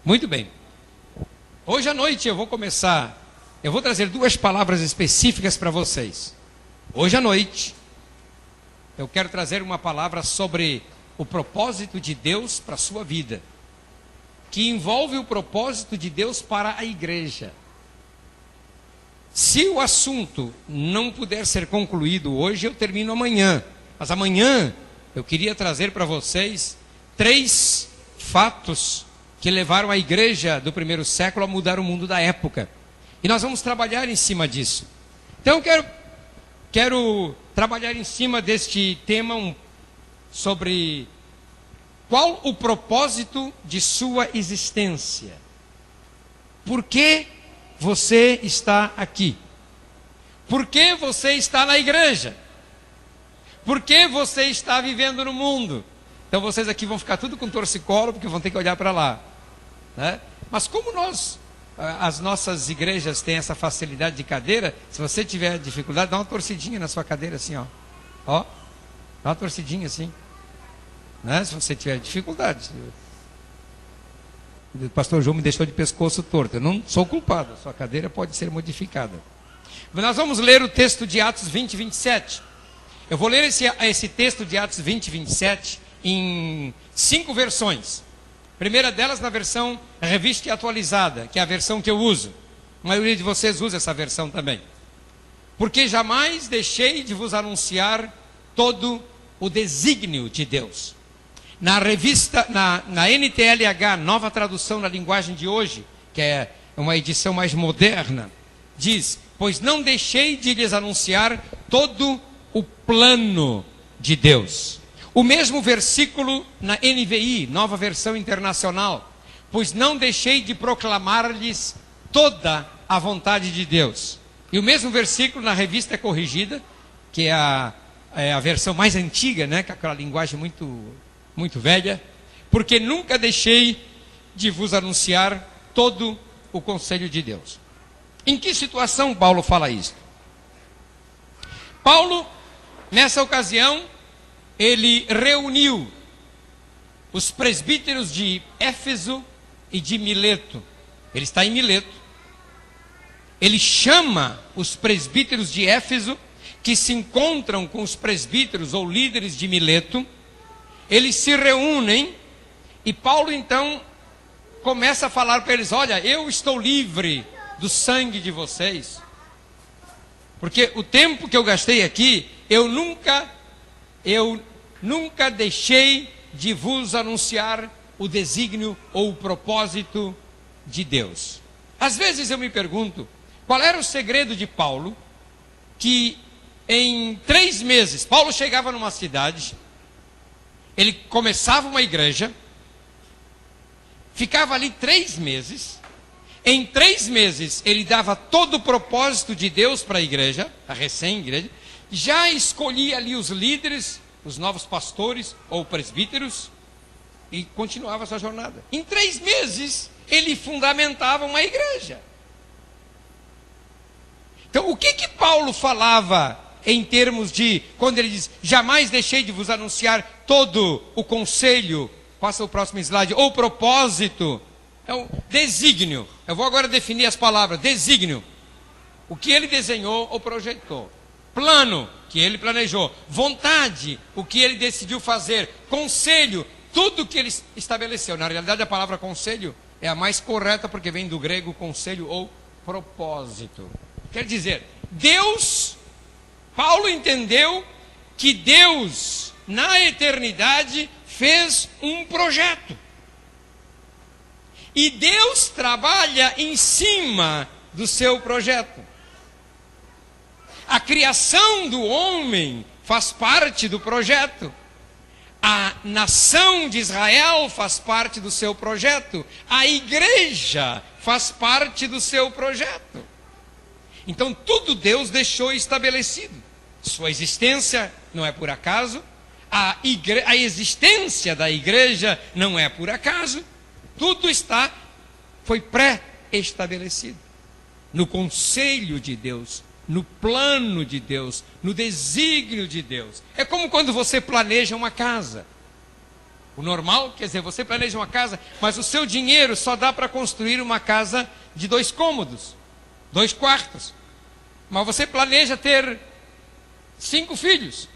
Muito bem. Hoje à noite eu vou trazer duas palavras específicas para vocês. Hoje à noite eu quero trazer uma palavra sobre o propósito de Deus para a sua vida, que envolve o propósito de Deus para a igreja. Se o assunto não puder ser concluído hoje, eu termino amanhã. Mas amanhã eu queria trazer para vocês 3 fatos que levaram a igreja do primeiro século a mudar o mundo da época. E nós vamos trabalhar em cima disso. Então eu quero trabalhar em cima deste tema sobre qual o propósito de sua existência. Por que você está aqui? Por que você está na igreja? Por que você está vivendo no mundo? Então vocês aqui vão ficar tudo com torcicolo, porque vão ter que olhar para lá, né? Mas como as nossas igrejas têm essa facilidade de cadeira, se você tiver dificuldade, dá uma torcidinha na sua cadeira assim, ó. Ó, dá uma torcidinha assim, né? Se você tiver dificuldade. O pastor João me deixou de pescoço torto. Eu não sou culpado, a sua cadeira pode ser modificada. Nós vamos ler o texto de Atos 20, 27. Eu vou ler esse texto de Atos 20, 27 em 5 versões. A primeira delas na versão revista e atualizada, que é a versão que eu uso. A maioria de vocês usa essa versão também. Porque jamais deixei de vos anunciar todo o desígnio de Deus. Na revista, na NTLH, nova tradução na linguagem de hoje, que é uma edição mais moderna, diz: pois não deixei de lhes anunciar todo o plano de Deus. O mesmo versículo na NVI, nova versão internacional: pois não deixei de proclamar-lhes toda a vontade de Deus. E o mesmo versículo na revista corrigida, que é a versão mais antiga, né, com aquela linguagem muito velha: porque nunca deixei de vos anunciar todo o conselho de Deus. Em que situação Paulo fala isso? Paulo, nessa ocasião, ele reuniu os presbíteros de Éfeso e de Mileto. Ele está em Mileto. Ele chama os presbíteros de Éfeso, que se encontram com os presbíteros ou líderes de Mileto. Eles se reúnem e Paulo então começa a falar para eles: olha, eu estou livre do sangue de vocês, porque o tempo que eu gastei aqui, eu nunca deixei de vos anunciar o desígnio ou o propósito de Deus. Às vezes eu me pergunto, qual era o segredo de Paulo, que em 3 meses, Paulo chegava numa cidade, ele começava uma igreja, ficava ali 3 meses, em 3 meses ele dava todo o propósito de Deus para a igreja, a recém-igreja, já escolhia ali os líderes, os novos pastores ou presbíteros, e continuava a sua jornada. Em 3 meses ele fundamentava uma igreja. Então o que Paulo falava em termos de, quando ele diz: jamais deixei de vos anunciar todo o conselho, passa o próximo slide, ou propósito, é o desígnio. Eu vou agora definir as palavras: desígnio, o que ele desenhou ou projetou; plano, que ele planejou; vontade, o que ele decidiu fazer; conselho, tudo que ele estabeleceu. Na realidade a palavra conselho é a mais correta, porque vem do grego conselho ou propósito. Quer dizer, Deus, Paulo entendeu que Deus na eternidade fez um projeto. E Deus trabalha em cima do seu projeto. A criação do homem faz parte do projeto. A nação de Israel faz parte do seu projeto. A igreja faz parte do seu projeto. Então tudo Deus deixou estabelecido. Sua existência não é por acaso. A existência da igreja não é por acaso. Tudo foi pré-estabelecido no conselho de Deus, no plano de Deus, no desígnio de Deus. É como quando você planeja uma casa. O normal, quer dizer, você planeja uma casa, mas o seu dinheiro só dá para construir uma casa de 2 cômodos, 2 quartos. Mas você planeja ter 5 filhos.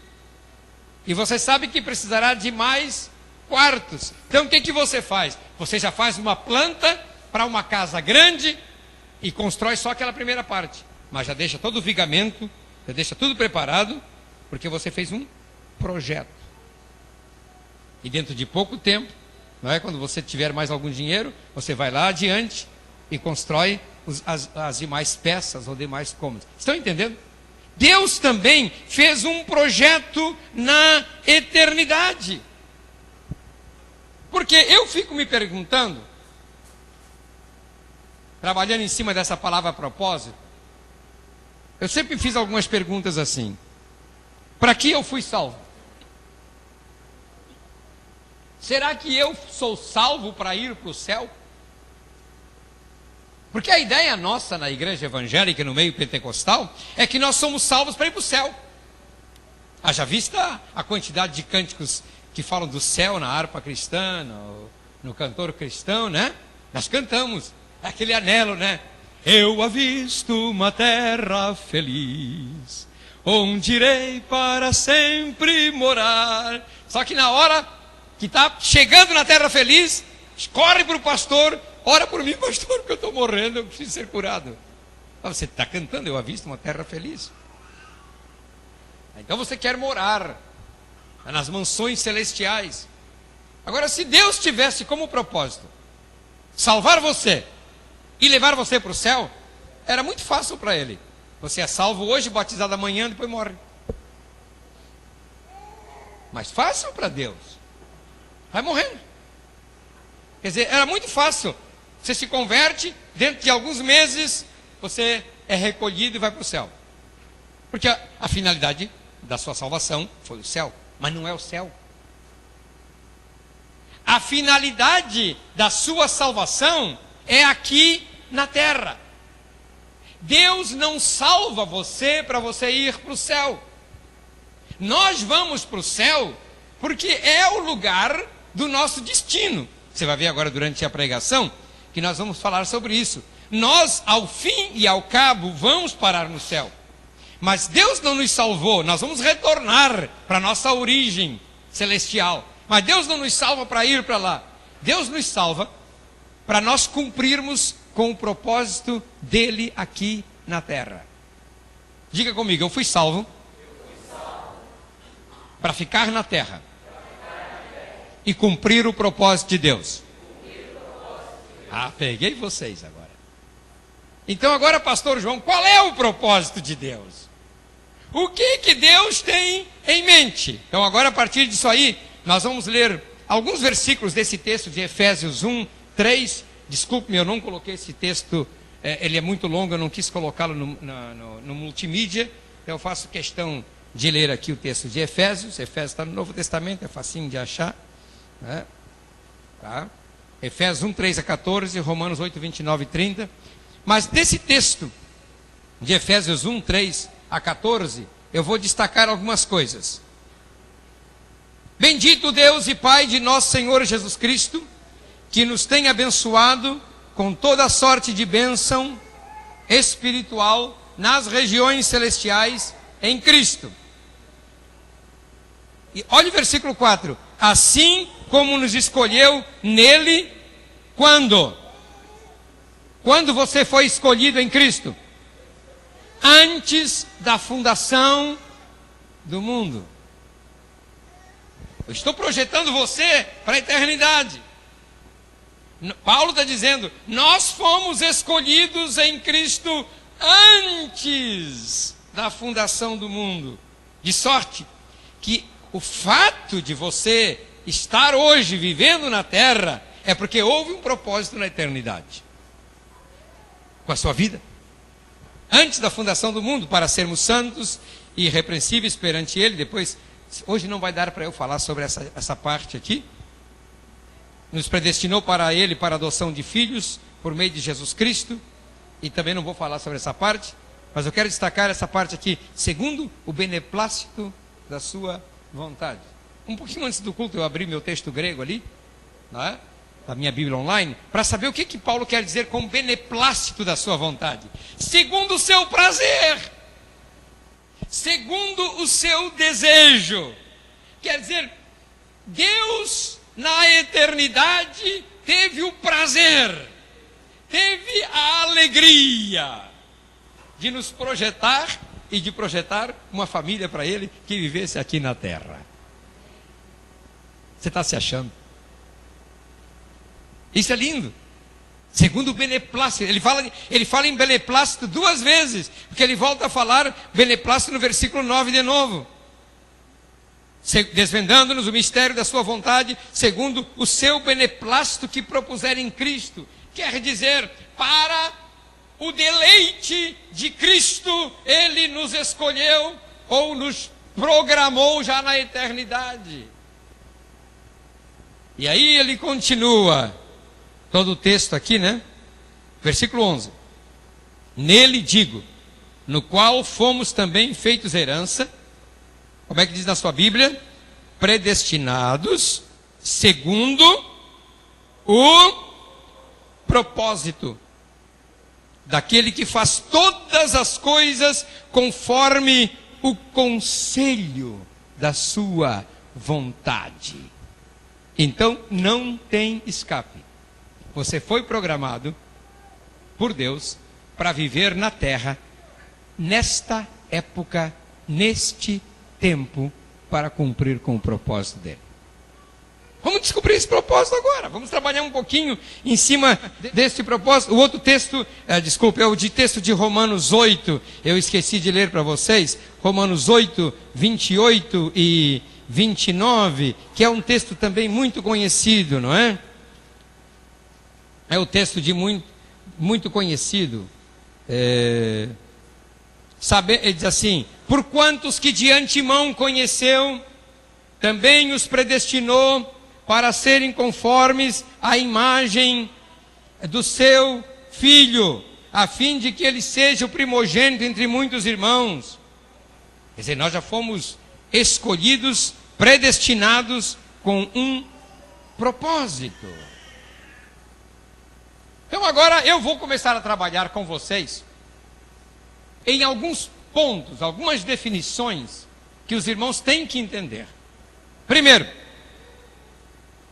E você sabe que precisará de mais quartos. Então o que você faz? Você já faz uma planta para uma casa grande e constrói só aquela primeira parte. Mas já deixa todo o vigamento, já deixa tudo preparado, porque você fez um projeto. E dentro de pouco tempo, não é? Quando você tiver mais algum dinheiro, você vai lá adiante e constrói as demais peças ou demais cômodos. Estão entendendo? Deus também fez um projeto na eternidade. Porque eu fico me perguntando, trabalhando em cima dessa palavra propósito, eu sempre fiz algumas perguntas assim: para que eu fui salvo? Será que eu sou salvo para ir para o céu? Porque a ideia nossa na igreja evangélica, no meio pentecostal, é que nós somos salvos para ir para o céu. Haja vista a quantidade de cânticos que falam do céu na harpa cristã, no cantor cristão, né? Nós cantamos, aquele anelo, né? Eu avisto uma terra feliz, onde irei para sempre morar. Só que na hora que está chegando na terra feliz, corre para o pastor, ora por mim, pastor, porque eu estou morrendo, eu preciso ser curado. Você está cantando, eu avisto uma terra feliz. Então você quer morar nas mansões celestiais. Agora, se Deus tivesse como propósito salvar você e levar você para o céu, era muito fácil para Ele. Você é salvo hoje, batizado amanhã, depois morre. Mas fácil para Deus. Vai morrendo. Quer dizer, era muito fácil. Você se converte, dentro de alguns meses, você é recolhido e vai para o céu. Porque a finalidade da sua salvação foi o céu. Mas não é o céu. A finalidade da sua salvação é aqui na terra. Deus não salva você para você ir para o céu. Nós vamos para o céu porque é o lugar do nosso destino. Você vai ver agora durante a pregação que nós vamos falar sobre isso. Nós, ao fim e ao cabo, vamos parar no céu. Mas Deus não nos salvou, nós vamos retornar para a nossa origem celestial. Mas Deus não nos salva para ir para lá. Deus nos salva para nós cumprirmos com o propósito dele aqui na terra. Diga comigo, eu fui salvo para ficar na terra e cumprir o propósito de Deus. Ah, peguei vocês agora. Então agora, pastor João, qual é o propósito de Deus? O que Deus tem em mente? Então agora, a partir disso aí, nós vamos ler alguns versículos desse texto de Efésios 1, 3. Desculpe-me, eu não coloquei esse texto, ele é muito longo, eu não quis colocá-lo no multimídia. Então eu faço questão de ler aqui o texto de Efésios. Efésios está no Novo Testamento, é facinho de achar, né? Tá? Efésios 1, 3 a 14, Romanos 8, 29 e 30. Mas desse texto de Efésios 1, 3 a 14, eu vou destacar algumas coisas. Bendito Deus e Pai de nosso Senhor Jesus Cristo, que nos tem abençoado com toda a sorte de bênção espiritual nas regiões celestiais em Cristo. E olha o versículo 4. Assim como nos escolheu nele, quando? Quando você foi escolhido em Cristo? Antes da fundação do mundo. Eu estou projetando você para a eternidade. Paulo está dizendo, nós fomos escolhidos em Cristo antes da fundação do mundo. De sorte que o fato de você estar hoje vivendo na terra é porque houve um propósito na eternidade. Com a sua vida. Antes da fundação do mundo, para sermos santos e irrepreensíveis perante Ele. Depois, hoje não vai dar para eu falar sobre essa parte aqui. Nos predestinou para Ele, para a adoção de filhos, por meio de Jesus Cristo. E também não vou falar sobre essa parte, mas eu quero destacar essa parte aqui, segundo o beneplácito da sua vontade. um pouquinho antes do culto, eu abri meu texto grego ali, não é? Da minha Bíblia online, para saber o que Paulo quer dizer com beneplácito da sua vontade. Segundo o seu prazer, segundo o seu desejo. Quer dizer, Deus na eternidade teve o prazer, teve a alegria de nos projetar e de projetar uma família para Ele que vivesse aqui na terra. Você está se achando? Isso é lindo. Segundo o beneplácito, ele fala em beneplácito 2 vezes, porque ele volta a falar beneplácito no versículo 9 de novo. Desvendando-nos o mistério da sua vontade, segundo o seu beneplácito que propuser em Cristo. Quer dizer, para o deleite de Cristo, Ele nos escolheu ou nos programou já na eternidade. E aí ele continua, todo o texto aqui, né? Versículo 11. Nele digo, no qual fomos também feitos herança, como é que diz na sua Bíblia? Predestinados, segundo o propósito daquele que faz todas as coisas conforme o conselho da sua vontade. Então não tem escape. Você foi programado por Deus para viver na terra, nesta época, neste tempo, para cumprir com o propósito dele. Vamos descobrir esse propósito agora. Vamos trabalhar um pouquinho em cima desse propósito. O outro texto, é o de texto de Romanos 8. Eu esqueci de ler para vocês. Romanos 8, 28 e 29, que é um texto também muito conhecido, não é? É o texto de muito conhecido. Ele diz assim: por quantos que de antemão conheceu, também os predestinou para serem conformes à imagem do seu Filho, a fim de que ele seja o primogênito entre muitos irmãos. Quer dizer, nós já fomos escolhidos, predestinados com um propósito. Então agora eu vou começar a trabalhar com vocês em alguns pontos, algumas definições que os irmãos têm que entender. Primeiro,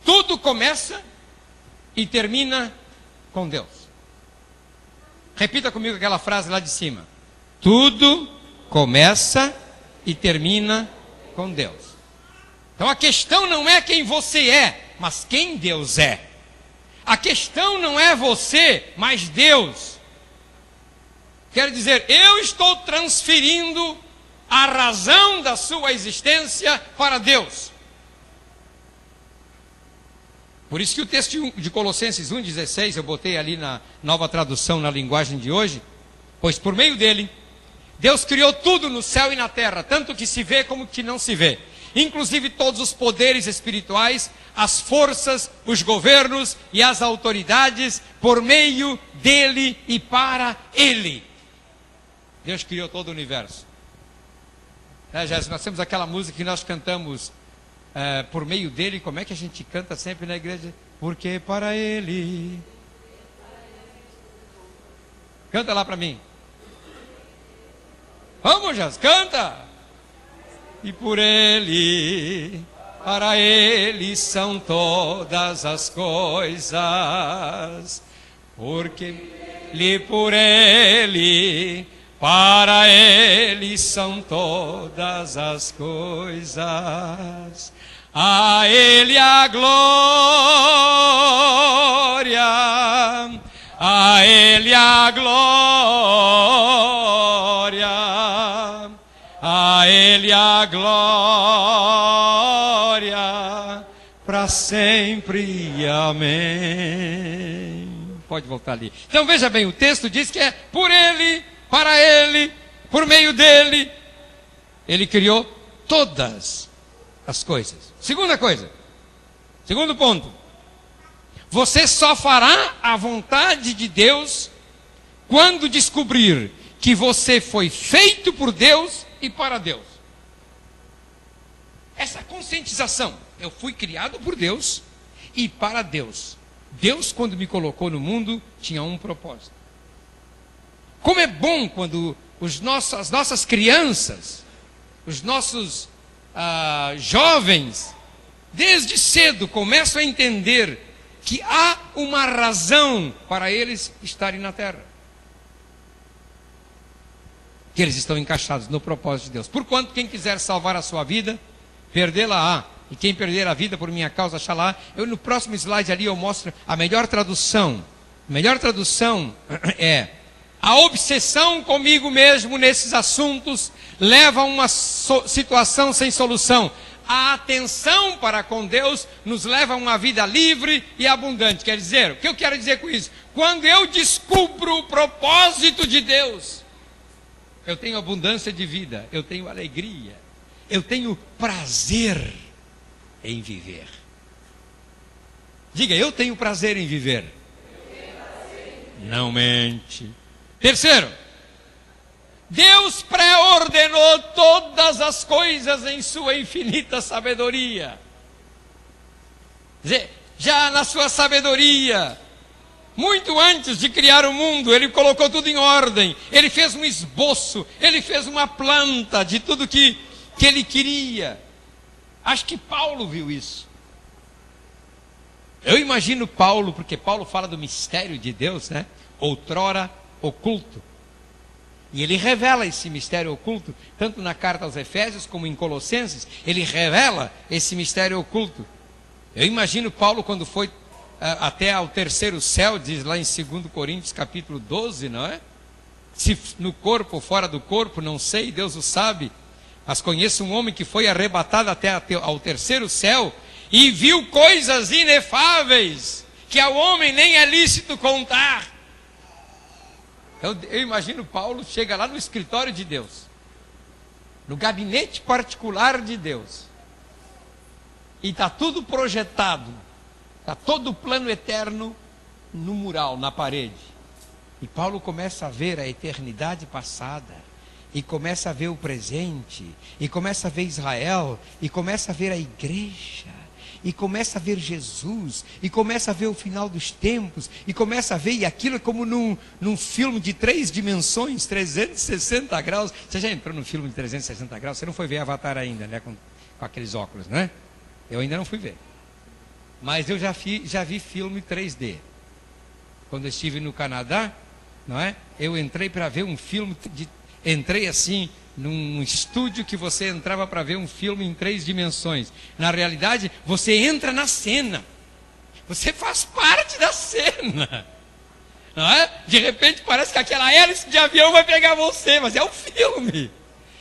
tudo começa e termina com Deus. Repita comigo aquela frase lá de cima. Tudo começa e termina com Deus. Então a questão não é quem você é, mas quem Deus é. A questão não é você, mas Deus. Quer dizer, eu estou transferindo a razão da sua existência para Deus. Por isso que o texto de Colossenses 1,16, eu botei ali na nova tradução, na linguagem de hoje, pois por meio dele, Deus criou tudo no céu e na terra, tanto que se vê como que não se vê, inclusive todos os poderes espirituais, as forças, os governos e as autoridades, por meio dele e para ele. Deus criou todo o universo. Jéssica, nós temos aquela música que nós cantamos, por meio dele. Como é que a gente canta sempre na igreja? Porque para ele. Canta lá para mim. Vamos, Jéssica, canta. E por ele, para ele são todas as coisas. Porque ele, por ele, para ele são todas as coisas. A ele a glória, a ele a glória, a ele a glória, para sempre, amém. Pode voltar ali. Então veja bem, o texto diz que é por ele, para ele, por meio dele, ele criou todas as coisas. Segunda coisa, segundo ponto, você só fará a vontade de Deus quando descobrir que você foi feito por Deus e para Deus. essa conscientização. Eu fui criado por Deus e para Deus. Deus, quando me colocou no mundo, tinha um propósito. Como é bom quando as nossas crianças, os nossos jovens, desde cedo começam a entender que há uma razão para eles estarem na terra. Que eles estão encaixados no propósito de Deus. Porquanto quem quiser salvar a sua vida, perdê-la-á. E quem perder a vida por minha causa, achará. No próximo slide ali eu mostro a melhor tradução. A melhor tradução é: a obsessão comigo mesmo nesses assuntos leva a uma situação sem solução. A atenção para com Deus nos leva a uma vida livre e abundante. Quer dizer, o que eu quero dizer com isso? Quando eu descubro o propósito de Deus, eu tenho abundância de vida, eu tenho alegria, eu tenho prazer em viver. Diga, eu tenho prazer em viver. Não mente. Terceiro, Deus pré-ordenou todas as coisas em sua infinita sabedoria. Já na sua sabedoria, muito antes de criar o mundo, Ele colocou tudo em ordem. Ele fez um esboço, Ele fez uma planta de tudo que Ele queria. Acho que Paulo viu isso. Eu imagino Paulo, porque Paulo fala do mistério de Deus, né? Outrora oculto. E ele revela esse mistério oculto, tanto na carta aos Efésios como em Colossenses, ele revela esse mistério oculto. Eu imagino Paulo quando foi até ao terceiro céu, diz lá em 2 Coríntios capítulo 12, não é? Se no corpo ou fora do corpo, não sei, Deus o sabe. Mas conheço um homem que foi arrebatado até ao terceiro céu e viu coisas inefáveis que ao homem nem é lícito contar. Eu imagino Paulo chega lá no escritório de Deus, no gabinete particular de Deus, e está tudo projetado, está todo o plano eterno no mural, na parede. E Paulo começa a ver a eternidade passada, e começa a ver o presente, e começa a ver Israel, e começa a ver a igreja, e começa a ver Jesus, e começa a ver o final dos tempos, e começa a ver, e aquilo é como num filme de 3 dimensões, 360 graus. Você já entrou num filme de 360 graus? Você não foi ver Avatar ainda, né? Com aqueles óculos, né? Eu ainda não fui ver. Mas eu já vi filme 3D. Quando eu estive no Canadá, não é? Eu entrei para ver um filme, entrei assim, num estúdio que você entrava para ver um filme em 3 dimensões. Na realidade, você entra na cena. Você faz parte da cena. Não é? De repente parece que aquela hélice de avião vai pegar você, mas é o filme.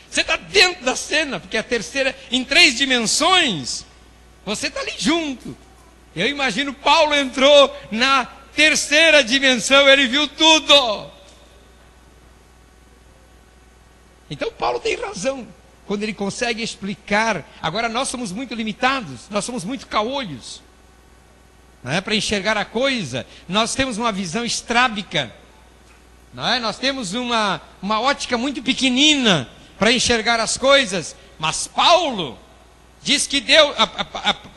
Você está dentro da cena, porque a terceira, em 3 dimensões, você está ali junto. Eu imagino Paulo entrou na terceira dimensão, ele viu tudo. Então Paulo tem razão quando ele consegue explicar. Agora nós somos muito limitados, nós somos muito caolhos, não é? Para enxergar a coisa. Nós temos uma visão estrábica, não é? Nós temos uma ótica muito pequenina para enxergar as coisas. Mas Paulo diz que Deus,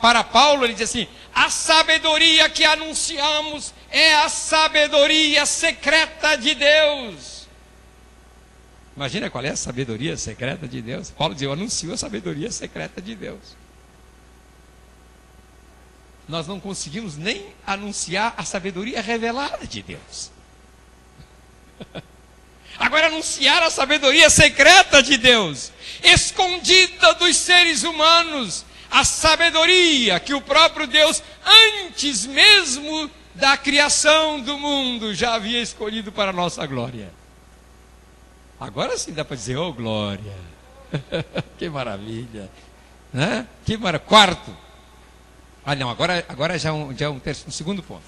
para Paulo ele diz assim: a sabedoria que anunciamos é a sabedoria secreta de Deus. Imagina qual é a sabedoria secreta de Deus. Paulo diz: eu anuncio a sabedoria secreta de Deus. Nós não conseguimos nem anunciar a sabedoria revelada de Deus. Agora anunciar a sabedoria secreta de Deus, escondida dos seres humanos, a sabedoria que o próprio Deus, antes mesmo da criação do mundo, já havia escolhido para a nossa glória. Agora sim dá para dizer: oh glória, que maravilha, né? Que maravilha. Quarto, não, agora já é um segundo ponto.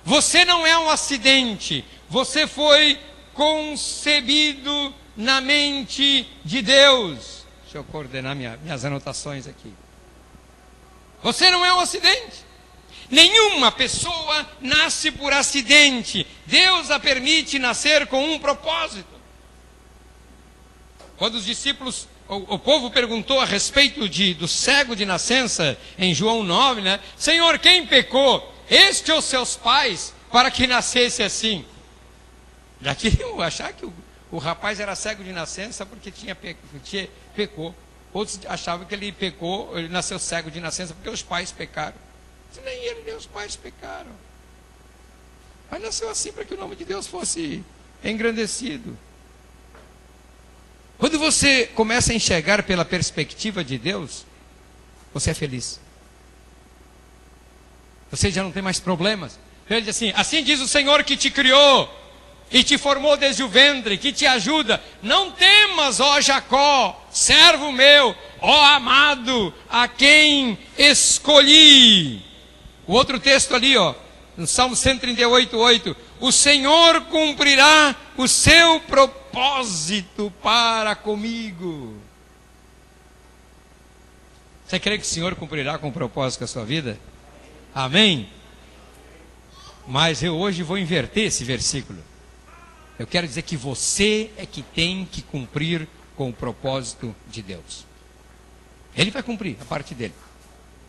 Você não é um acidente, você foi concebido na mente de Deus. Deixa eu coordenar minhas anotações aqui. Você não é um acidente. Nenhuma pessoa nasce por acidente. Deus a permite nascer com um propósito. Quando os discípulos o povo perguntou a respeito do cego de nascença, em João 9, né? Senhor, quem pecou? Este ou seus pais, para que nascesse assim? Já queriam achar que o rapaz era cego de nascença porque pecou. Outros achavam que ele pecou, ele nasceu cego de nascença porque os pais pecaram. Nem ele nem os pais pecaram. Mas nasceu assim para que o nome de Deus fosse engrandecido. Quando você começa a enxergar pela perspectiva de Deus, você é feliz. Você já não tem mais problemas. Ele diz assim: assim diz o Senhor que te criou e te formou desde o ventre, que te ajuda. Não temas, ó Jacó, servo meu, ó amado, a quem escolhi. O outro texto ali, ó, no Salmo 138:8, o Senhor cumprirá o seu propósito para comigo. Você crê que o Senhor cumprirá com o propósito com a sua vida? Amém? Mas eu hoje vou inverter esse versículo. Eu quero dizer que você é que tem que cumprir com o propósito de Deus. Ele vai cumprir a parte dele.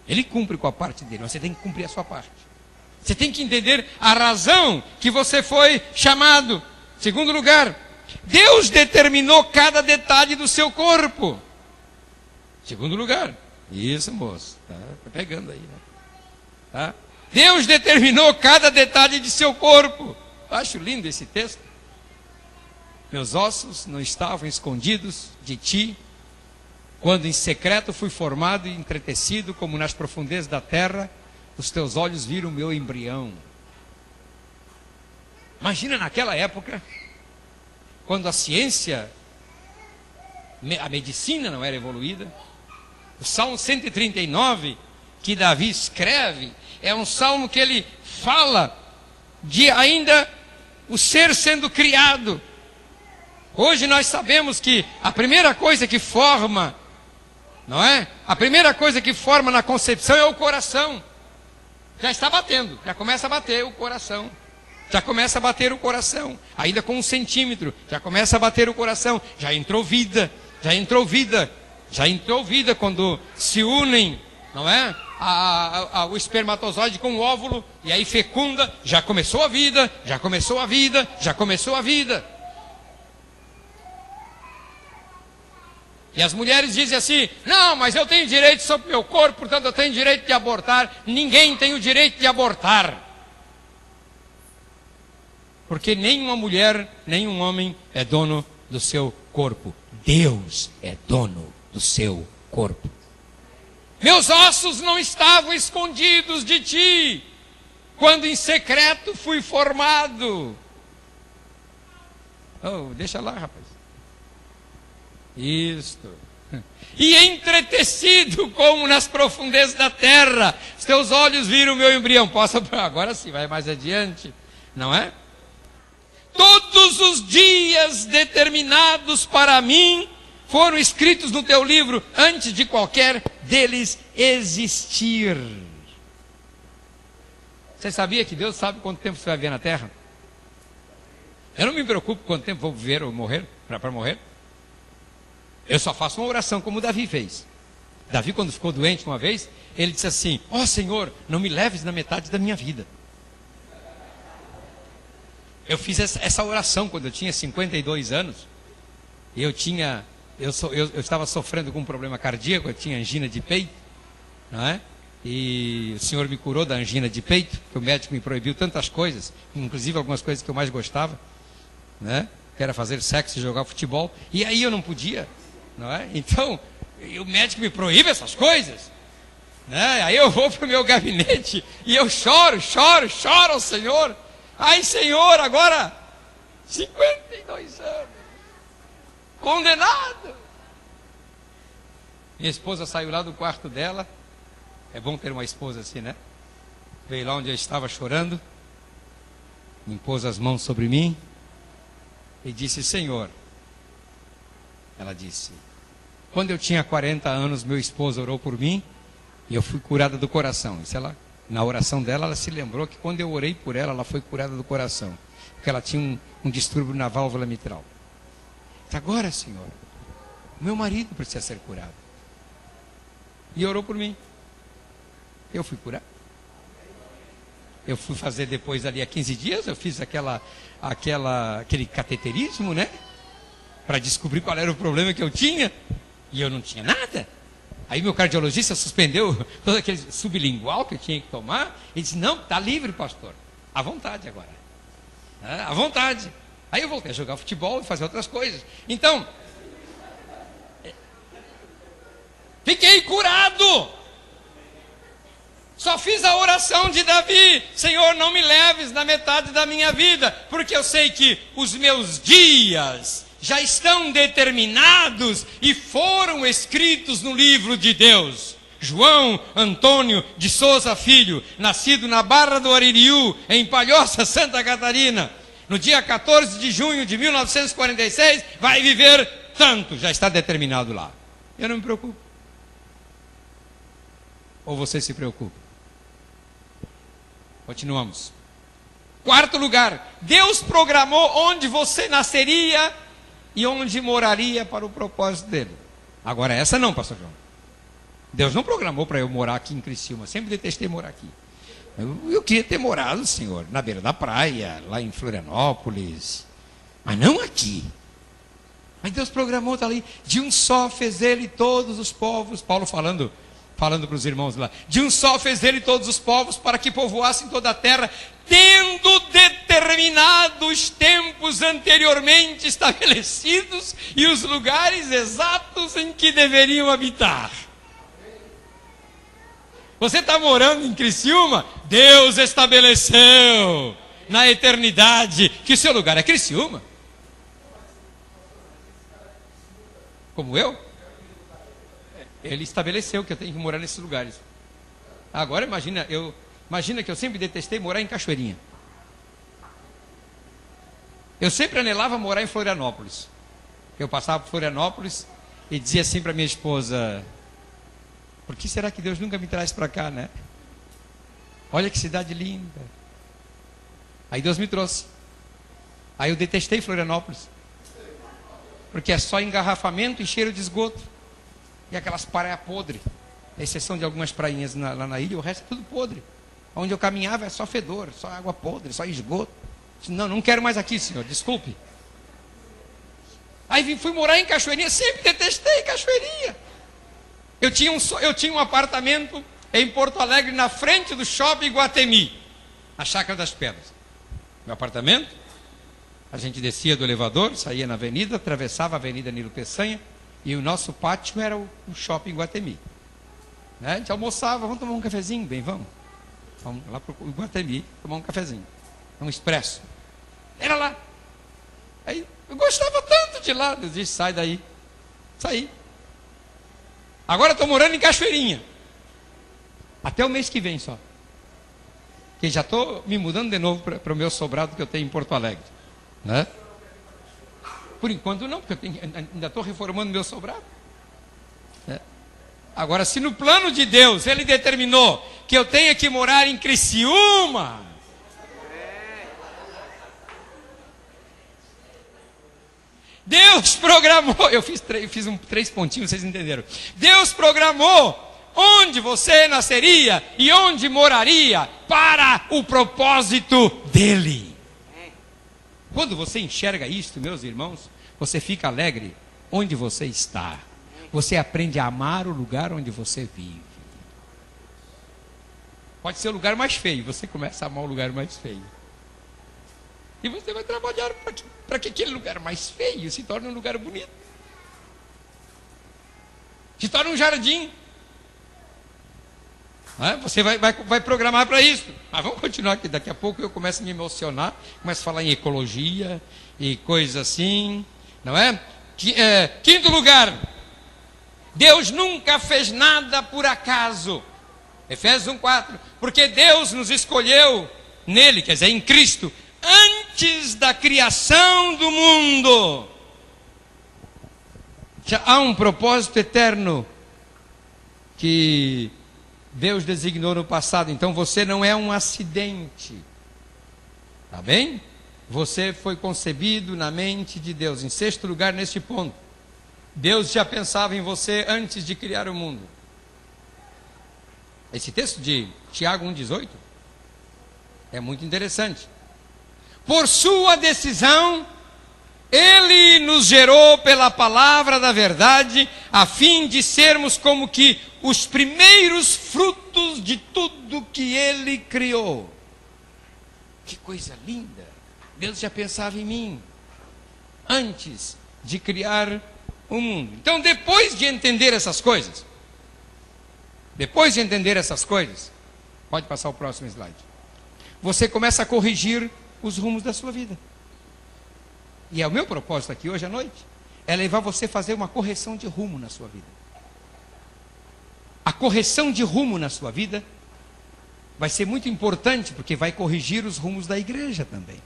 Ele cumpre com a parte dele, mas você tem que cumprir a sua parte. Você tem que entender a razão que você foi chamado. Segundo lugar, Deus determinou cada detalhe do seu corpo. Segundo lugar, isso, moço, tá pegando aí, né? Tá? Deus determinou cada detalhe de seu corpo. Acho lindo esse texto. Meus ossos não estavam escondidos de ti, quando em secreto fui formado e entretecido, como nas profundezas da terra, os teus olhos viram o meu embrião. Imagina naquela época, quando a ciência, a medicina não era evoluída. O Salmo 139, que Davi escreve, é um salmo que ele fala de ainda o ser sendo criado. Hoje nós sabemos que a primeira coisa que forma, não é? A primeira coisa que forma na concepção é o coração. Já está batendo, já começa a bater o coração. Já começa a bater o coração, ainda com 1 centímetro, já começa a bater o coração, já entrou vida, já entrou vida, já entrou vida quando se unem, não é? O espermatozoide com o óvulo, e aí fecunda, já começou a vida, já começou a vida, já começou a vida. E as mulheres dizem assim: não, mas eu tenho direito sobre o meu corpo, portanto eu tenho direito de abortar. Ninguém tem o direito de abortar. Porque nenhuma mulher, nenhum homem é dono do seu corpo. Deus é dono do seu corpo. Meus ossos não estavam escondidos de ti, quando em secreto fui formado. Oh, deixa lá, rapaz. Isto. E entretecido como nas profundezas da terra, os teus olhos viram o meu embrião. Posso, agora sim, vai mais adiante, não é? Todos os dias determinados para mim foram escritos no teu livro antes de qualquer deles existir. Você sabia que Deus sabe quanto tempo você vai viver na terra? Eu não me preocupo quanto tempo vou viver ou morrer, para morrer. Eu só faço uma oração como Davi fez. Davi, quando ficou doente uma vez, ele disse assim: ó Senhor, não me leves na metade da minha vida. Eu fiz essa oração quando eu tinha 52 anos. E eu estava sofrendo com um problema cardíaco, eu tinha angina de peito, não é? E o Senhor me curou da angina de peito, porque o médico me proibiu tantas coisas, inclusive algumas coisas que eu mais gostava, né? Que era fazer sexo e jogar futebol. E aí eu não podia, não é? Então, o médico me proíbe essas coisas, né? Aí eu vou para o meu gabinete e eu choro ao Senhor. Ai, Senhor, agora 52 anos, condenado. Minha esposa saiu lá do quarto dela. É bom ter uma esposa assim, né? Veio lá onde eu estava chorando, impôs as mãos sobre mim e disse: Senhor, ela disse, quando eu tinha 40 anos, meu esposo orou por mim e eu fui curada do coração. Isso ela, na oração dela, ela se lembrou que quando eu orei por ela, ela foi curada do coração, porque ela tinha um distúrbio na válvula mitral. Agora, Senhor, Meu marido precisa ser curado. E orou por mim. Eu fui curado. Eu fui fazer depois ali há 15 dias, eu fiz aquele cateterismo, né? Para descobrir qual era o problema que eu tinha. E eu não tinha nada. Aí meu cardiologista suspendeu todo aquele sublingual que eu tinha que tomar. E disse, não, está livre, pastor. À vontade agora. À vontade. Aí eu voltei a jogar futebol e fazer outras coisas. Então, fiquei curado. Só fiz a oração de Davi: Senhor, não me leves na metade da minha vida, porque eu sei que os meus dias já estão determinados e foram escritos no livro de Deus. João Antônio de Souza Filho, nascido na Barra do Aririú, em Palhoça, Santa Catarina, no dia 14 de junho de 1946, vai viver tanto, já está determinado lá. Eu não me preocupo. Ou você se preocupa? Continuamos. Quarto lugar, Deus programou onde você nasceria e onde moraria para o propósito dele. Agora essa não, pastor João. Deus não programou para eu morar aqui em Criciúma. Sempre detestei morar aqui. Eu queria ter morado, Senhor, na beira da praia, lá em Florianópolis. Mas não aqui. Mas Deus programou, está ali. De um só fez ele todos os povos. Paulo falando para os irmãos lá. De um só fez ele todos os povos para que povoassem toda a terra, tendo determinado os tempos anteriormente estabelecidos e os lugares exatos em que deveriam habitar. Você está morando em Criciúma? Deus estabeleceu na eternidade que o seu lugar é Criciúma. Como eu? Ele estabeleceu que eu tenho que morar nesses lugares. Agora imagina que eu sempre detestei morar em Cachoeirinha. Eu sempre anelava morar em Florianópolis. Eu passava por Florianópolis e dizia assim para minha esposa: por que será que Deus nunca me traz para cá, né? Olha que cidade linda. Aí Deus me trouxe. Aí eu detestei Florianópolis, porque é só engarrafamento e cheiro de esgoto. E aquelas praias podres, à exceção de algumas prainhas lá na ilha, o resto é tudo podre. Onde eu caminhava é só fedor, só água podre, só esgoto. Não quero mais aqui, senhor, desculpe. Aí fui morar em Cachoeirinha, sempre detestei Cachoeirinha. Eu tinha um apartamento em Porto Alegre, na frente do shopping Guatemi, a Chácara das Pedras. Meu apartamento, a gente descia do elevador, saía na avenida, atravessava a Avenida Nilo Peçanha, e o nosso pátio era o shopping Guatemi. Né? A gente almoçava, vamos tomar um cafezinho? Bem, vamos. Vamos lá para o Guatemi tomar um cafezinho. Um expresso. Era lá. Aí eu gostava tanto de lá. Eu disse, sai daí. Saí. Agora estou morando em Cachoeirinha. Até o mês que vem só. Que já estou me mudando de novo para o meu sobrado que eu tenho em Porto Alegre. Né? Por enquanto não, porque ainda estou reformando meu sobrado. Agora, se no plano de Deus Ele determinou que eu tenha que morar em Criciúma, Deus programou, eu fiz 3 pontinhos, vocês entenderam. Deus programou onde você nasceria e onde moraria para o propósito dEle. Quando você enxerga isto, meus irmãos, você fica alegre onde você está. Você aprende a amar o lugar onde você vive. Pode ser o lugar mais feio, você começa a amar o lugar mais feio. E você vai trabalhar para que aquele lugar mais feio se torne um lugar bonito. Se torne um jardim. Você vai programar para isso. Mas vamos continuar aqui. Daqui a pouco eu começo a me emocionar. Começo a falar em ecologia e coisas assim. Não é? Quinto lugar. Deus nunca fez nada por acaso. Efésios 1:4. Porque Deus nos escolheu nele, quer dizer, em Cristo, antes da criação do mundo. Já há um propósito eterno que Deus designou no passado. Então você não é um acidente. Tá bem? Você foi concebido na mente de Deus. Em sexto lugar, neste ponto, Deus já pensava em você antes de criar o mundo. Esse texto de Tiago 1,18 é muito interessante. Por sua decisão, Ele nos gerou pela palavra da verdade, a fim de sermos como que os primeiros frutos de tudo que Ele criou. Que coisa linda! Deus já pensava em mim antes de criar o mundo. Então, depois de entender essas coisas, pode passar o próximo slide. Você começa a corrigir os rumos da sua vida. E é o meu propósito aqui hoje à noite, é levar você a fazer uma correção de rumo na sua vida. A correção de rumo na sua vida vai ser muito importante, porque vai corrigir os rumos da igreja também.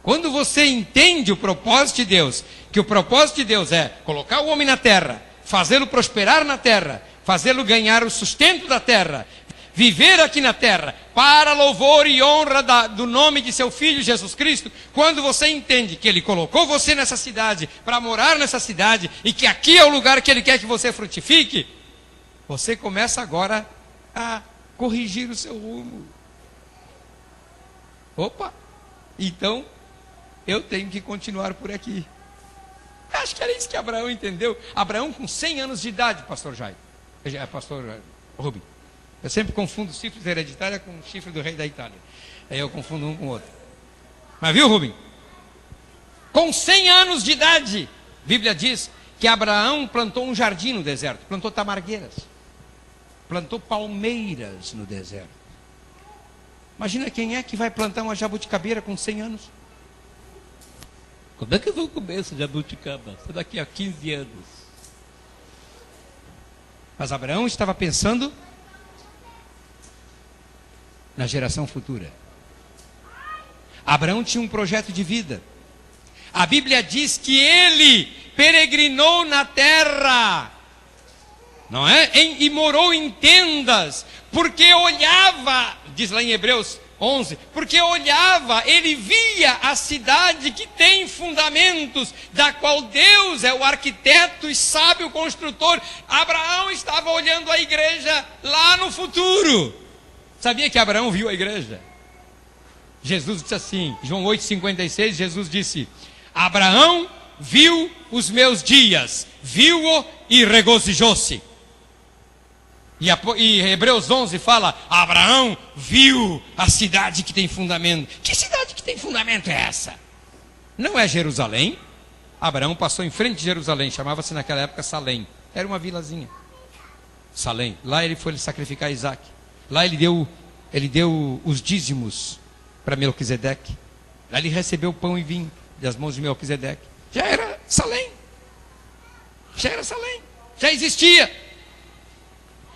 Quando você entende o propósito de Deus, que o propósito de Deus é colocar o homem na terra, fazê-lo prosperar na terra, fazê-lo ganhar o sustento da terra, viver aqui na terra, para louvor e honra do nome de seu Filho Jesus Cristo, quando você entende que Ele colocou você nessa cidade, para morar nessa cidade, e que aqui é o lugar que Ele quer que você frutifique, você começa agora a corrigir o seu rumo. Opa! Então, eu tenho que continuar por aqui. Acho que era isso que Abraão entendeu. Abraão com 100 anos de idade, pastor Jair. Pastor Rubem. Eu sempre confundo chifre hereditária com o chifre do rei da Itália. Aí eu confundo um com o outro. Mas viu, Rubem? Com 100 anos de idade, a Bíblia diz que Abraão plantou um jardim no deserto. Plantou tamargueiras. Plantou palmeiras no deserto. Imagina quem é que vai plantar uma jabuticabeira com 100 anos. Como é que eu vou comer essa jabuticaba? Só daqui a 15 anos. Mas Abraão estava pensando na geração futura. Abraão tinha um projeto de vida. A Bíblia diz que ele peregrinou na terra, não é? E morou em tendas, porque olhava, diz lá em Hebreus 11, porque olhava, ele via a cidade que tem fundamentos, da qual Deus é o arquiteto e sabe o construtor. Abraão estava olhando a igreja lá no futuro. Sabia que Abraão viu a igreja? Jesus disse assim, João 8,56, Jesus disse: Abraão viu os meus dias, viu-o e regozijou-se. E Hebreus 11 fala: Abraão viu a cidade que tem fundamento. Que cidade que tem fundamento é essa? Não é Jerusalém. Abraão passou em frente de Jerusalém, chamava-se naquela época Salém. Era uma vilazinha. Salém. Lá ele foi sacrificar Isaac. Lá ele deu os dízimos para Melquisedeque. Lá ele recebeu pão e vinho das mãos de Melquisedeque. Já era Salém. Já existia.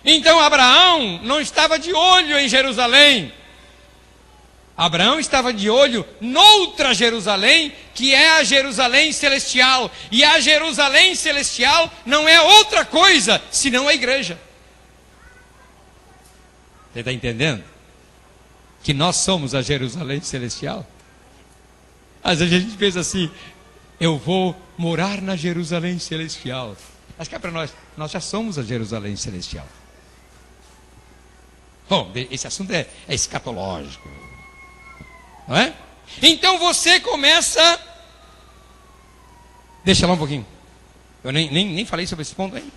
Então Abraão não estava de olho em Jerusalém. Abraão estava de olho noutra Jerusalém, que é a Jerusalém celestial. E a Jerusalém celestial não é outra coisa senão a igreja. Você está entendendo? Que nós somos a Jerusalém celestial. Às vezes a gente pensa assim: eu vou morar na Jerusalém celestial. Acho que é para nós já somos a Jerusalém celestial. Bom, esse assunto é escatológico, não é? Então você começa... Deixa lá um pouquinho. Eu nem falei sobre esse ponto ainda.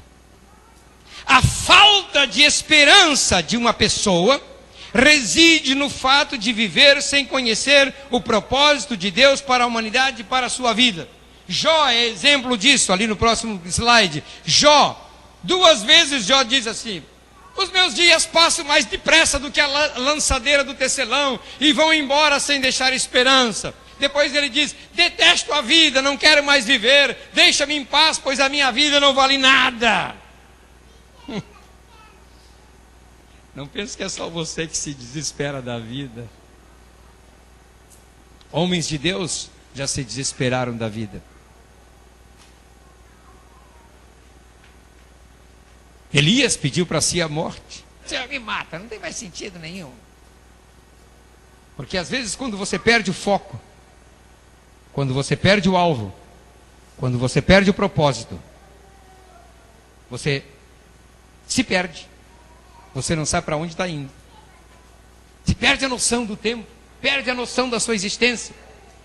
A falta de esperança de uma pessoa reside no fato de viver sem conhecer o propósito de Deus para a humanidade e para a sua vida. Jó é exemplo disso, ali no próximo slide. Jó, 2 vezes Jó diz assim: os meus dias passam mais depressa do que a lançadeira do tecelão e vão embora sem deixar esperança. Depois ele diz: detesto a vida, não quero mais viver, deixa-me em paz, pois a minha vida não vale nada. Não pense que é só você que se desespera da vida. Homens de Deus já se desesperaram da vida. Elias pediu para si a morte. Senhor, me mata, não tem mais sentido nenhum. Porque às vezes quando você perde o foco, quando você perde o alvo, Quando você perde o propósito, você se perde. Você não sabe para onde está indo. Se perde a noção do tempo, perde a noção da sua existência.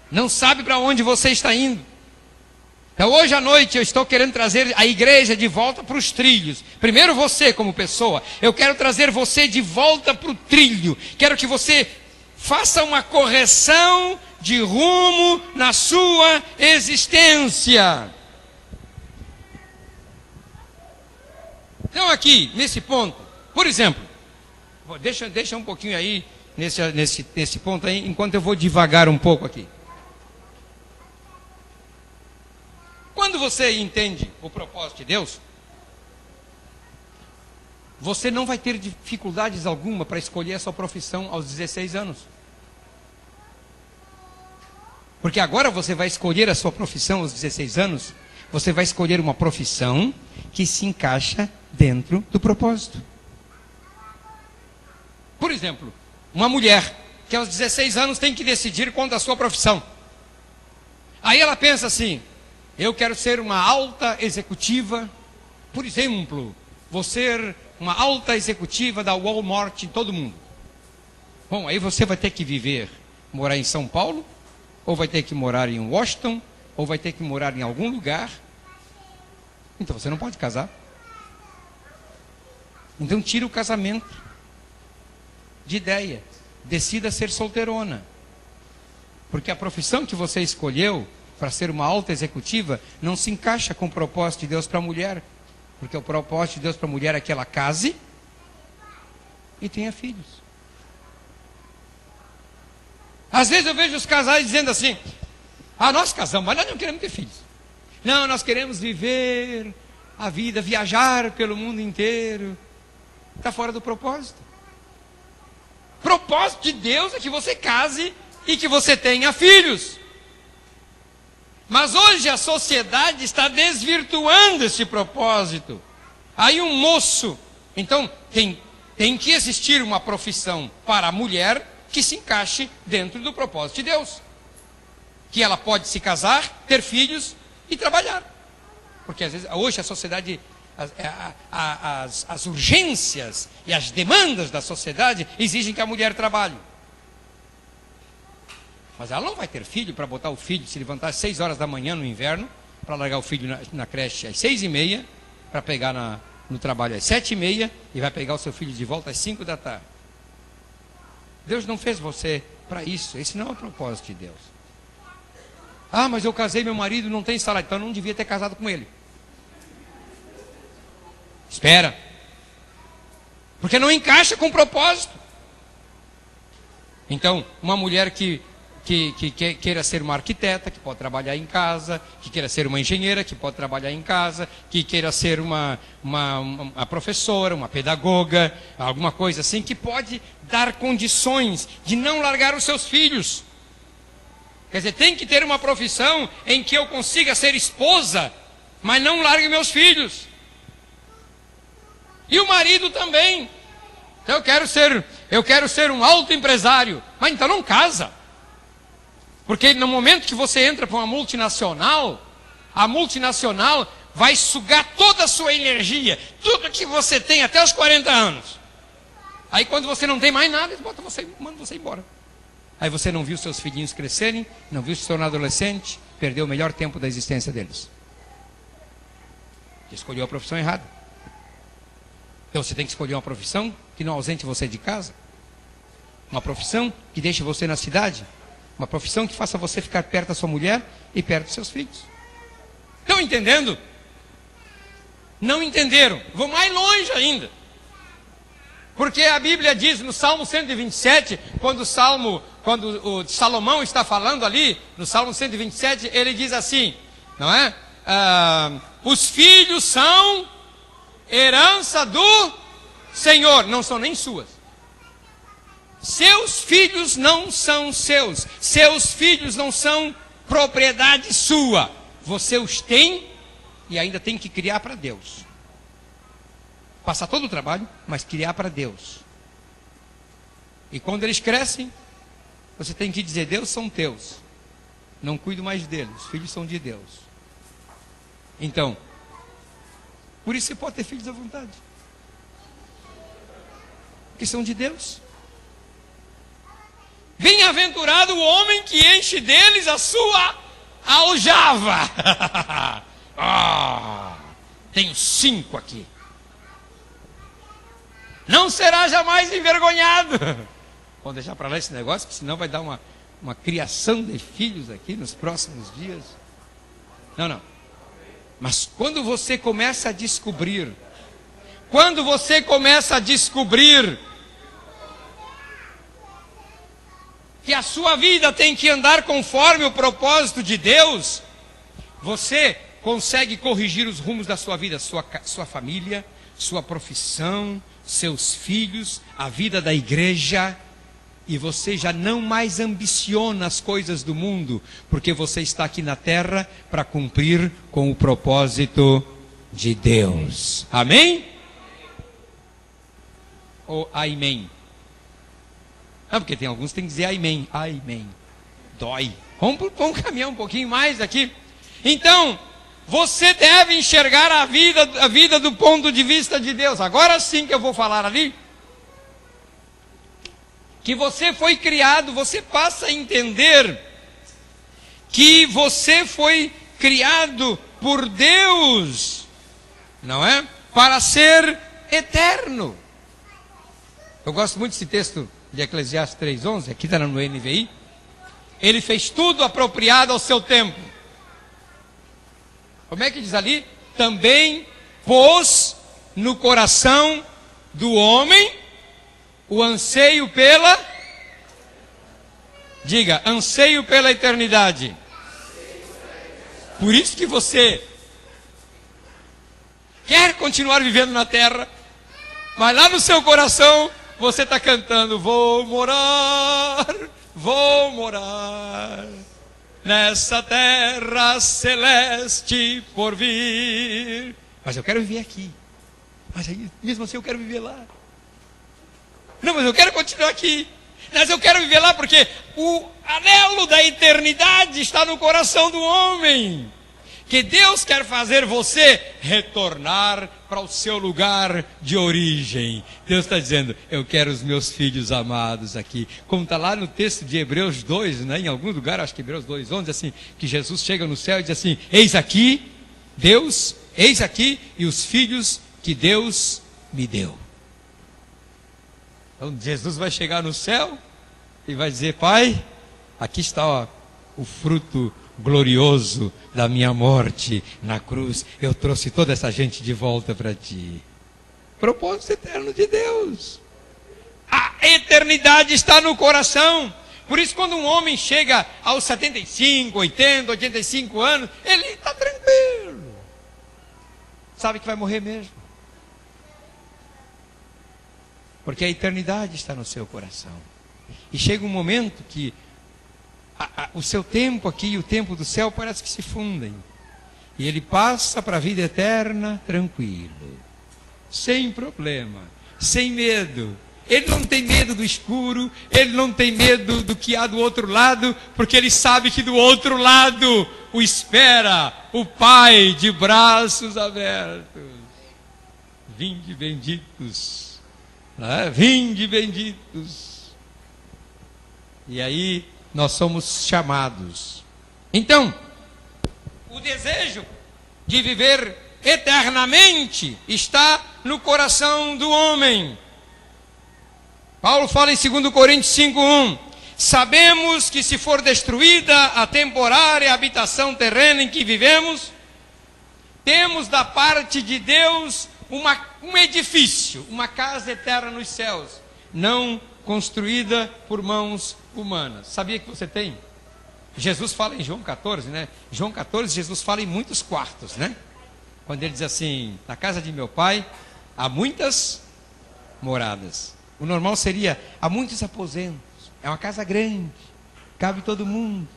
Não sabe para onde você está indo. Então hoje à noite eu estou querendo trazer a igreja de volta para os trilhos. Primeiro você como pessoa, eu quero trazer você de volta para o trilho. Quero que você faça uma correção de rumo na sua existência. Então aqui, nesse ponto, por exemplo, deixa um pouquinho aí, nesse ponto aí, enquanto eu vou devagar um pouco aqui. Quando você entende o propósito de Deus, você não vai ter dificuldades alguma para escolher a sua profissão aos 16 anos. Porque agora você vai escolher a sua profissão aos 16 anos, você vai escolher uma profissão que se encaixa dentro do propósito. Por exemplo, uma mulher que aos 16 anos tem que decidir quanto à sua profissão. Aí ela pensa assim: eu quero ser uma alta executiva, por exemplo, vou ser uma alta executiva da Walmart em todo mundo. Bom, aí você vai ter que morar em São Paulo, ou vai ter que morar em Washington, ou vai ter que morar em algum lugar. Então você não pode casar. Então tira o casamento de ideia. Decida ser solteirona. Porque a profissão que você escolheu para ser uma alta executiva não se encaixa com o propósito de Deus para a mulher. Porque o propósito de Deus para a mulher é que ela case e tenha filhos. Às vezes eu vejo os casais dizendo assim: nós casamos, mas nós não queremos ter filhos. Não, nós queremos viver a vida, viajar pelo mundo inteiro. Está fora do propósito. O propósito de Deus é que você case e que você tenha filhos. Mas hoje a sociedade está desvirtuando esse propósito. Aí um moço, então tem que existir uma profissão para a mulher que se encaixe dentro do propósito de Deus. Que ela pode se casar, ter filhos e trabalhar. Porque às vezes, hoje a sociedade, as urgências e as demandas da sociedade exigem que a mulher trabalhe. Mas ela não vai ter filho para botar o filho, se levantar às 6 horas da manhã no inverno, para largar o filho na creche às 6h30, para pegar no trabalho às 7h30, e vai pegar o seu filho de volta às 5 da tarde. Deus não fez você para isso. Esse não é o propósito de Deus. Mas eu casei, meu marido não tem salário, então eu não devia ter casado com ele. Espera. Porque não encaixa com o propósito. Então, uma mulher que queira ser uma arquiteta, que pode trabalhar em casa, que queira ser uma engenheira, que pode trabalhar em casa, que queira ser uma professora, uma pedagoga, alguma coisa assim, que pode dar condições de não largar os seus filhos. Quer dizer, tem que ter uma profissão em que eu consiga ser esposa, mas não largue meus filhos. E o marido também. Então eu quero ser um alto empresário, mas então não casa. Porque no momento que você entra para uma multinacional, a multinacional vai sugar toda a sua energia, tudo que você tem até os 40 anos. Aí quando você não tem mais nada, eles mandam você embora. Aí você não viu seus filhinhos crescerem, não viu se tornar adolescente, perdeu o melhor tempo da existência deles. Escolheu a profissão errada. Então você tem que escolher uma profissão que não ausente você de casa. Uma profissão que deixe você na cidade. Uma profissão que faça você ficar perto da sua mulher e perto dos seus filhos. Estão entendendo? Não entenderam. Vou mais longe ainda. Porque a Bíblia diz no Salmo 127, quando o Salomão está falando ali, no Salmo 127, ele diz assim, não é? Os filhos são herança do Senhor, não são nem suas. Seus filhos não são seus. Seus filhos não são propriedade sua. Você os tem e ainda tem que criar para Deus. Passar todo o trabalho, mas criar para Deus. E quando eles crescem, você tem que dizer: Deus são teus. Não cuido mais deles, os filhos são de Deus. Então, por isso você pode ter filhos à vontade. Porque são de Deus. Bem-aventurado o homem que enche deles a sua aljava. Tenho 5 aqui. Não será jamais envergonhado. Vamos deixar para lá esse negócio, que senão vai dar uma criação de filhos aqui nos próximos dias. Não. Mas quando você começa a descobrir, que a sua vida tem que andar conforme o propósito de Deus, você consegue corrigir os rumos da sua vida, sua família, sua profissão, seus filhos, a vida da igreja, e você já não mais ambiciona as coisas do mundo, porque você está aqui na terra para cumprir com o propósito de Deus. Amém? Ou amém? Não, porque tem alguns que tem que dizer amém. Amém. Dói. Vamos caminhar um pouquinho mais aqui. Então, você deve enxergar a vida do ponto de vista de Deus. Agora sim que eu vou falar ali. Que você foi criado, você passa a entender que você foi criado por Deus, não é? Para ser eterno. Eu gosto muito desse texto de Eclesiastes 3:11, aqui está no NVI. Ele fez tudo apropriado ao seu tempo. Como é que diz ali? Também pôs no coração do homem o anseio pela... Diga, anseio pela eternidade. Por isso que você quer continuar vivendo na terra, mas lá no seu coração você está cantando: vou morar nessa terra celeste por vir. Mas eu quero viver aqui. Mas aí, mesmo assim eu quero viver lá. Não, mas eu quero continuar aqui. Mas eu quero viver lá porque o anelo da eternidade está no coração do homem. Que Deus quer fazer você retornar para o seu lugar de origem. Deus está dizendo: eu quero os meus filhos amados aqui. Como está lá no texto de Hebreus 2, né? Em algum lugar, acho que Hebreus 2:11, assim, que Jesus chega no céu e diz assim: eis aqui, Deus, eis aqui, e os filhos que Deus me deu. Então Jesus vai chegar no céu e vai dizer: Pai, aqui está, ó, o fruto glorioso da minha morte na cruz. Eu trouxe toda essa gente de volta para ti. Propósito eterno de Deus. A eternidade está no coração. Por isso, quando um homem chega aos 75, 80, 85 anos, ele está tranquilo. Sabe que vai morrer mesmo. Porque a eternidade está no seu coração. E chega um momento que o seu tempo aqui e o tempo do céu parece que se fundem. E ele passa para a vida eterna tranquilo, sem problema, sem medo. Ele não tem medo do escuro, ele não tem medo do que há do outro lado, porque ele sabe que do outro lado o espera o Pai de braços abertos. Vinde benditos, vinde benditos. E aí nós somos chamados. Então, o desejo de viver eternamente está no coração do homem. Paulo fala em 2 Coríntios 5:1: sabemos que se for destruída a temporária habitação terrena em que vivemos, temos da parte de Deus um edifício, uma casa eterna nos céus, não construída por mãos humanas. Sabia que você tem? Jesus fala em João 14, né? João 14, Jesus fala em muitos quartos, né? Quando ele diz assim: na casa de meu pai há muitas moradas. O normal seria: há muitos aposentos. É uma casa grande, cabe todo mundo.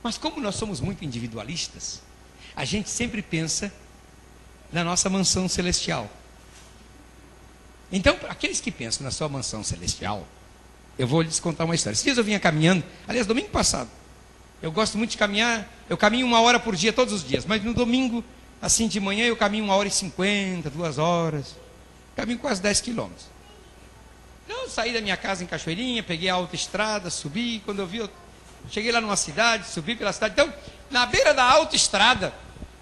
Mas como nós somos muito individualistas, a gente sempre pensa na nossa mansão celestial. Então, aqueles que pensam na sua mansão celestial, eu vou lhes contar uma história. Esses dias eu vinha caminhando, aliás, domingo passado, Eu gosto muito de caminhar, eu caminho 1 hora por dia, todos os dias, mas no domingo, assim de manhã, eu caminho 1h50, 2 horas, caminho quase 10 quilômetros. Eu saí da minha casa em Cachoeirinha, peguei a autoestrada, subi, quando eu vi, eu cheguei lá numa cidade, subi pela cidade. Então, na beira da autoestrada,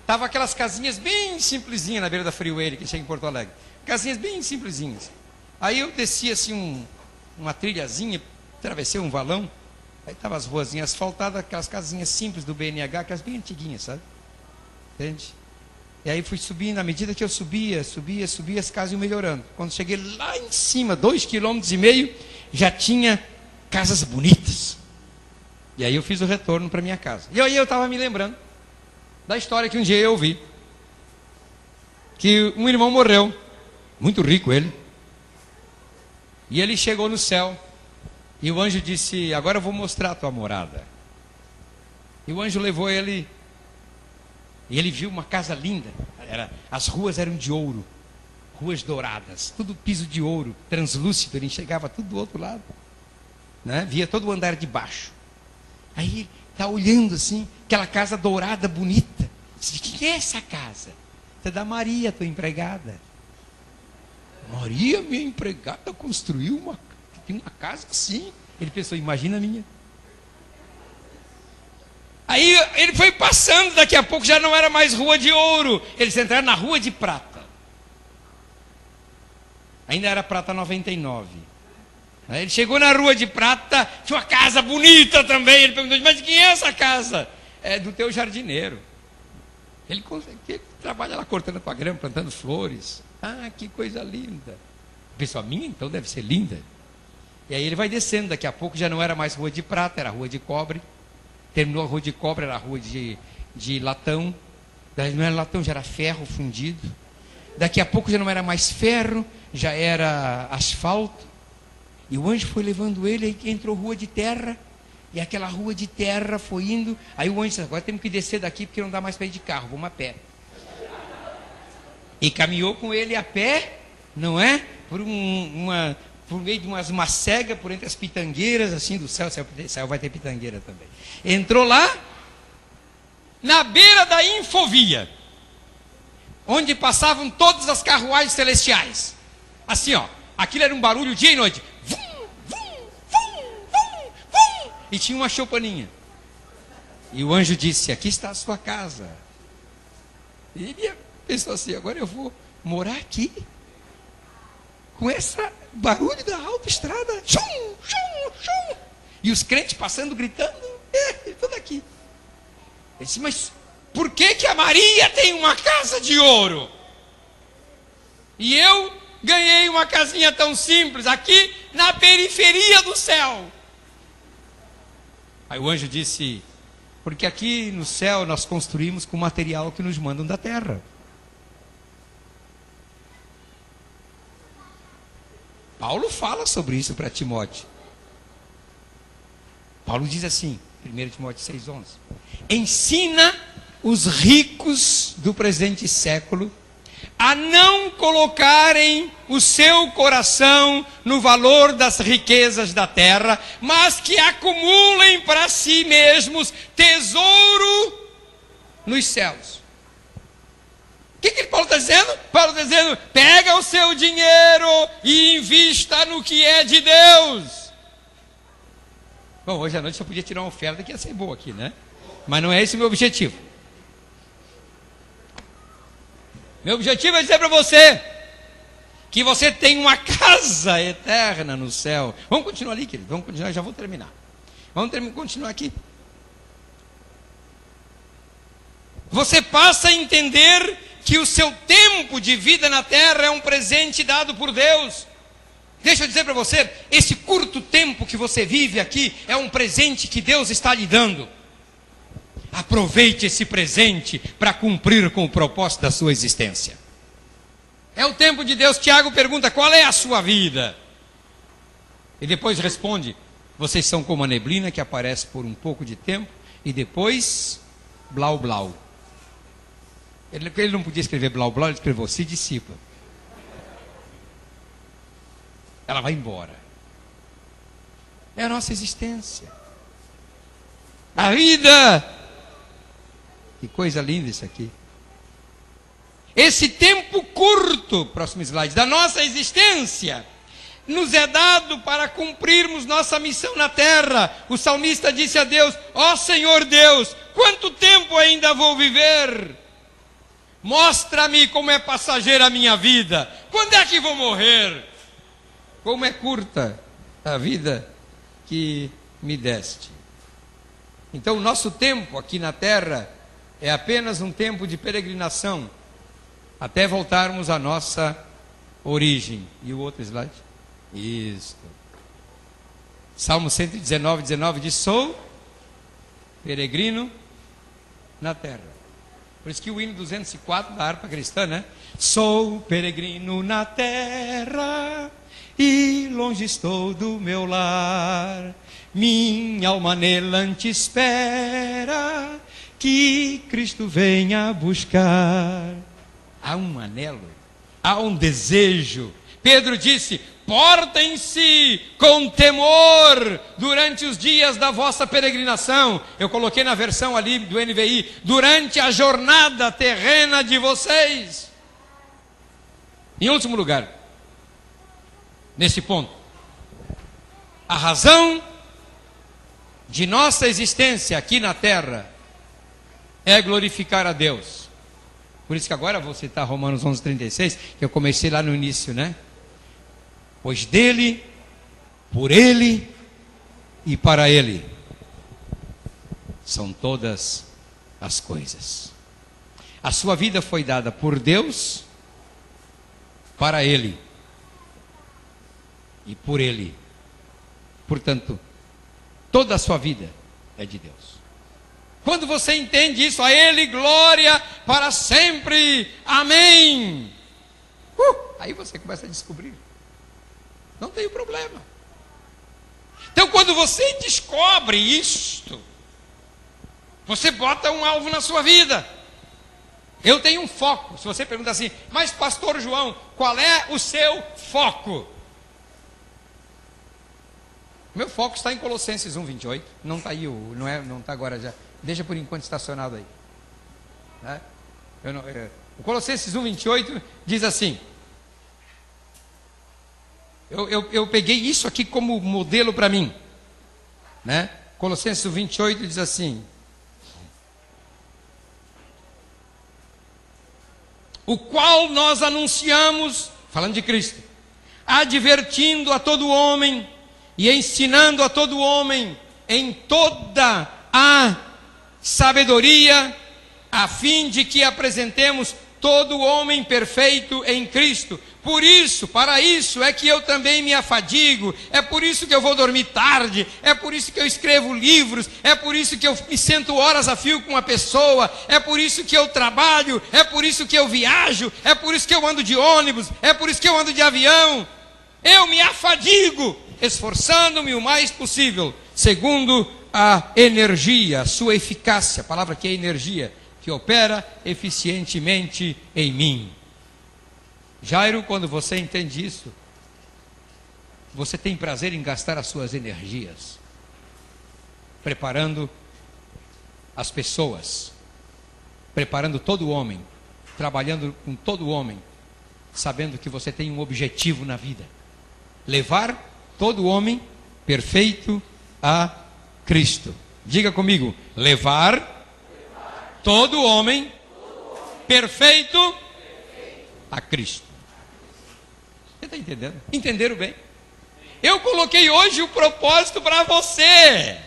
estavam aquelas casinhas bem simplesinhas na beira da Freeway, que chega em Porto Alegre. Casinhas bem simplesinhas. Aí eu desci assim uma trilhazinha, atravessei um valão, aí estavam as ruazinhas asfaltadas, aquelas casinhas simples do BNH, aquelas bem antiguinhas, sabe? Entende? E aí fui subindo, à medida que eu subia, as casas iam melhorando. Quando cheguei lá em cima, 2,5 km, já tinha casas bonitas. E aí eu fiz o retorno para minha casa. E aí eu estava me lembrando da história que um dia eu ouvi. Que um irmão morreu, muito rico ele. E ele chegou no céu. E o anjo disse, agora eu vou mostrar a tua morada. E o anjo levou ele. E ele viu uma casa linda. As ruas eram de ouro. Ruas douradas. Tudo piso de ouro, translúcido. Ele enxergava tudo do outro lado. Né? Via todo o andar de baixo. Aí ele está olhando assim, aquela casa dourada, bonita. Diz, quem é essa casa? É da Maria, tua empregada. Maria, minha empregada, construiu uma casa assim. Ele pensou, imagina a minha. Aí ele foi passando, daqui a pouco já não era mais rua de ouro. Eles entraram na rua de prata. Ainda era prata 99. Aí ele chegou na rua de prata, tinha uma casa bonita também. Ele perguntou, mas de quem é essa casa? É do teu jardineiro. Ele trabalha lá cortando com a grama, plantando flores. Ah, que coisa linda. Pessoal, minha então deve ser linda. E aí ele vai descendo, daqui a pouco já não era mais rua de prata, era rua de cobre. Terminou a rua de cobre, era a rua de latão. Daí não era latão, já era ferro fundido. Daqui a pouco já não era mais ferro, já era asfalto. E o anjo foi levando ele, aí entrou rua de terra. E aquela rua de terra foi indo. Aí o anjo disse, agora temos que descer daqui, porque não dá mais para ir de carro, vamos a pé. E caminhou com ele a pé, não é? Por meio de umas macegas, por entre as pitangueiras, assim, do céu. Céu vai ter pitangueira também. Entrou lá, na beira da Infovia, onde passavam todas as carruagens celestiais. Assim, ó, aquilo era um barulho dia e noite. Vum, vum, vum, vum, vum. E tinha uma choupaninha. E o anjo disse, aqui está a sua casa. E ele pensou assim, agora eu vou morar aqui. Com esse barulho da autoestrada. Chum, chum, chum. E os crentes passando, gritando. Tudo aqui. Ele disse, mas por que a Maria tem uma casa de ouro? E eu ganhei uma casinha tão simples aqui na periferia do céu. Aí o anjo disse, porque aqui no céu nós construímos com material que nos mandam da terra. Paulo fala sobre isso para Timóteo. Paulo diz assim, 1 Timóteo 6,11. Ensina os ricos do presente século a não colocarem o seu coração no valor das riquezas da terra, mas que acumulem para si mesmos tesouro nos céus. O que Paulo está dizendo? Paulo está dizendo, pega o seu dinheiro e invista no que é de Deus. Bom, hoje à noite eu podia tirar uma oferta que ia ser boa aqui, né? Mas não é esse o meu objetivo. Meu objetivo é dizer para você que você tem uma casa eterna no céu. Vamos continuar ali, querido. Vamos continuar, já vou terminar. Vamos continuar aqui. Você passa a entender que o seu tempo de vida na terra é um presente dado por Deus. Deixa eu dizer para você, esse curto tempo que você vive aqui é um presente que Deus está lhe dando. Aproveite esse presente para cumprir com o propósito da sua existência. É o tempo de Deus. Tiago pergunta, qual é a sua vida? E depois responde, vocês são como a neblina que aparece por um pouco de tempo e depois, blau blau. Ele não podia escrever blau blau, ele escreveu, se dissipa. Ela vai embora. É a nossa existência. A vida. Que coisa linda isso aqui. Esse tempo curto, próximo slide, da nossa existência, nos é dado para cumprirmos nossa missão na terra. O salmista disse a Deus: ó Senhor Deus, quanto tempo ainda vou viver? Mostra-me como é passageira a minha vida. Quando é que vou morrer? Como é curta a vida que me deste. Então o nosso tempo aqui na terra é apenas um tempo de peregrinação, até voltarmos à nossa origem. E o outro slide? Isso. Salmo 119, 19 diz: sou peregrino na terra. Por isso que o hino 204 da harpa cristã, né? Sou peregrino na terra e longe estou do meu lar. Minha alma anelante espera que Cristo venha buscar. Há um anelo, há um desejo. Pedro disse: portem-se com temor durante os dias da vossa peregrinação. Eu coloquei na versão ali do NVI: durante a jornada terrena de vocês. Em último lugar, nesse ponto, a razão de nossa existência aqui na terra é glorificar a Deus. Por isso que agora vou citar Romanos 11:36, que eu comecei lá no início, né? Pois dele, por ele e para ele são todas as coisas. A sua vida foi dada por Deus, para ele e por ele. Portanto, toda a sua vida é de Deus. Quando você entende isso, a ele glória para sempre. Amém. Aí você começa a descobrir. Não tem problema. Então, quando você descobre isto, você bota um alvo na sua vida. Eu tenho um foco. Se você pergunta assim: mas pastor João, qual é o seu foco? Meu foco está em Colossenses 1:28. Não está aí, não está agora já. Deixa por enquanto estacionado aí. Né? O Colossenses 1:28 diz assim. Eu peguei isso aqui como modelo para mim. Né? Colossenses 1:28 diz assim: o qual nós anunciamos, falando de Cristo, advertindo a todo homem e ensinando a todo homem em toda a sabedoria, a fim de que apresentemos todo homem perfeito em Cristo. Por isso, para isso é que eu também me afadigo, é por isso que eu vou dormir tarde, é por isso que eu escrevo livros, é por isso que eu me sento horas a fio com uma pessoa, é por isso que eu trabalho, é por isso que eu viajo, é por isso que eu ando de ônibus, é por isso que eu ando de avião. Eu me afadigo, esforçando-me o mais possível, segundo a energia, a sua eficácia, a palavra que é energia, que opera eficientemente em mim. Jairo, quando você entende isso, você tem prazer em gastar as suas energias, preparando as pessoas, preparando todo homem, trabalhando com todo homem, sabendo que você tem um objetivo na vida: levar todo homem perfeito a Cristo. Diga comigo: levar todo homem perfeito a Cristo. Você está entendendo? Entenderam bem? Eu coloquei hoje o propósito para você.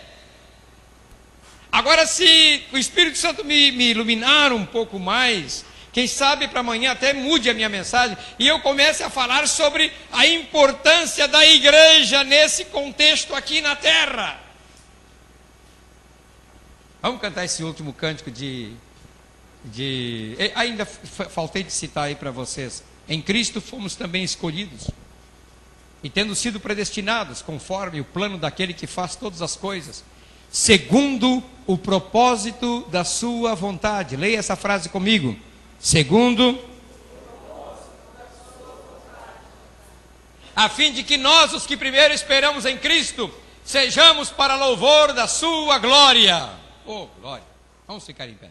Agora, se o Espírito Santo me iluminar um pouco mais, quem sabe para amanhã até mude a minha mensagem e eu comece a falar sobre a importância da igreja nesse contexto aqui na terra. Vamos cantar esse último cântico ainda faltei de citar aí para vocês. Em Cristo fomos também escolhidos, e tendo sido predestinados, conforme o plano daquele que faz todas as coisas, segundo o propósito da sua vontade. Leia essa frase comigo. Segundo, a fim de que nós, os que primeiro esperamos em Cristo, sejamos para louvor da sua glória. Oh, glória. Vamos ficar em pé.